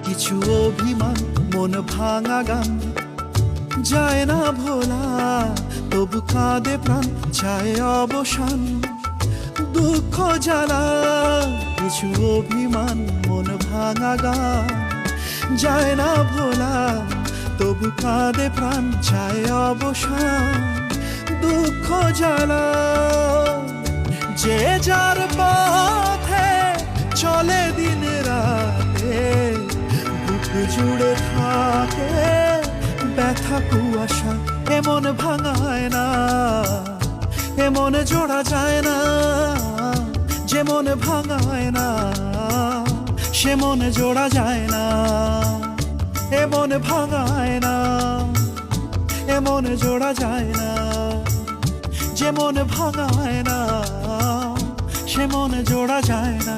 কিছু অভিমান মন ভাঙা গান যায় না ভোলা, তবু কাঁদে প্রাণ চায় অবসান। দুঃখ জ্বালা কিছু অভিমান মন ভাঙা গান যায় না ভোলা, তবু কাঁদে প্রাণ চায় অবসান। দুঃখ জ্বালা যে যার পথে চলে দিন রাতে, বুক জুড়ে থাকে ব্যথা কুয়াশা। এমন ভাঙায় না, এমন জোড়া যায় না, যে মন ভাঙায় না সে মন জোড়া যায় না। এমন ভাঙায় না, এমন জোড়া যায় না, যে মন ভাঙায় না সে মন জোড়া যায় না।